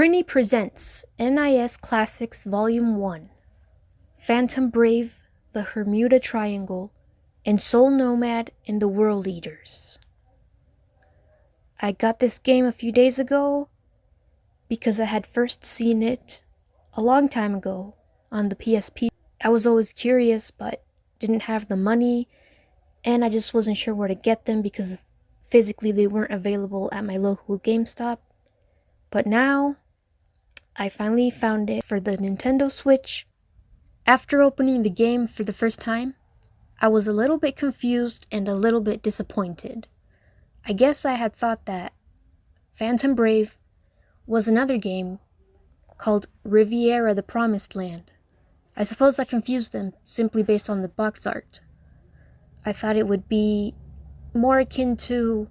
Prinny presents NIS Classics Volume 1, Phantom Brave, the Bermuda Triangle, and Soul Nomad and the World Eaters. I got this game a few days ago because I had first seen it a long time ago on the PSP. I was always curious but didn't have the money, and I just wasn't sure where to get them because physically they weren't available at my local GameStop. But now, I finally found it for the Nintendo Switch. After opening the game for the first time, I was a little bit confused and a little bit disappointed. I guess I had thought that Phantom Brave was another game called Riviera the Promised Land. I suppose I confused them simply based on the box art. I thought it would be more akin to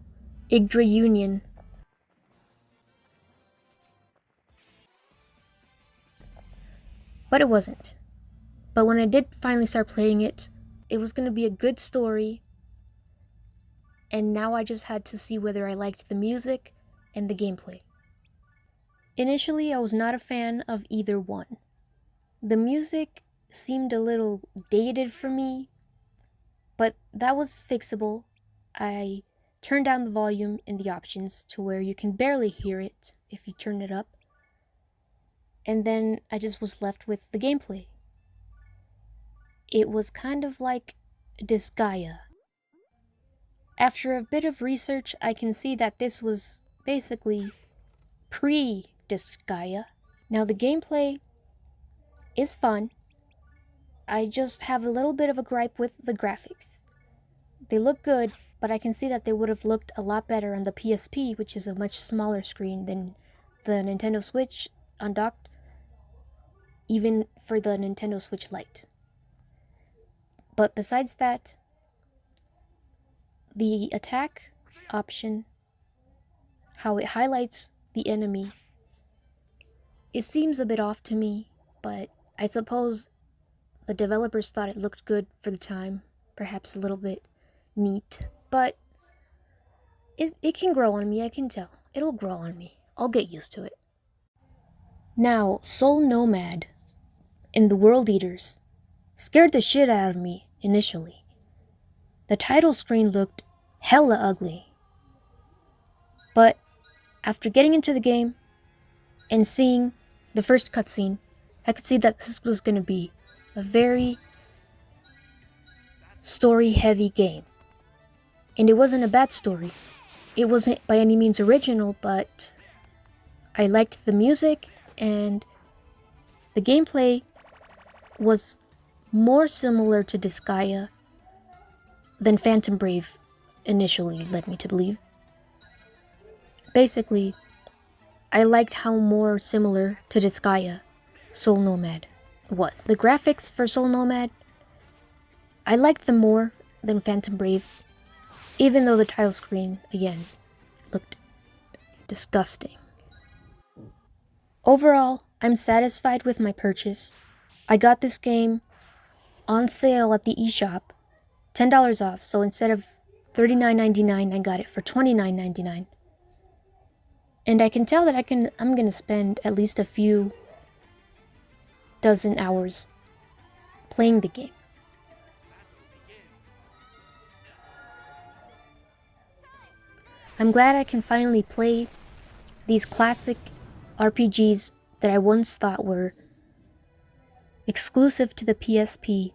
Yggdra Union. But it wasn't. But when I did finally start playing it, it was going to be a good story. And now I just had to see whether I liked the music and the gameplay. Initially, I was not a fan of either one. The music seemed a little dated for me, but that was fixable. I turned down the volume in the options to where you can barely hear it if you turn it up. And then I just was left with the gameplay. It was kind of like Disgaea. After a bit of research, I can see that this was basically pre-Disgaea. Now the gameplay is fun. I just have a little bit of a gripe with the graphics. They look good, but I can see that they would have looked a lot better on the PSP, which is a much smaller screen than the Nintendo Switch undocked, even for the Nintendo Switch Lite. But besides that, the attack option, how it highlights the enemy, it seems a bit off to me, but I suppose the developers thought it looked good for the time, perhaps a little bit neat, but it can grow on me, I can tell. It'll grow on me. I'll get used to it. Now, Soul Nomad and the World Eaters scared the shit out of me initially. The title screen looked hella ugly. But after getting into the game and seeing the first cutscene, I could see that this was going to be a very story-heavy game. And it wasn't a bad story. It wasn't by any means original, but I liked the music, and the gameplay was more similar to Disgaea than Phantom Brave initially led me to believe. Basically, I liked how more similar to Disgaea Soul Nomad was. The graphics for Soul Nomad, I liked them more than Phantom Brave, even though the title screen, again, looked disgusting. Overall, I'm satisfied with my purchase. I got this game on sale at the eShop, $10 off, so instead of $39.99, I got it for $29.99. And I can tell that I'm gonna spend at least a few dozen hours playing the game. I'm glad I can finally play these classic RPGs that I once thought were exclusive to the PSP.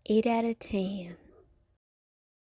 8 out of 10.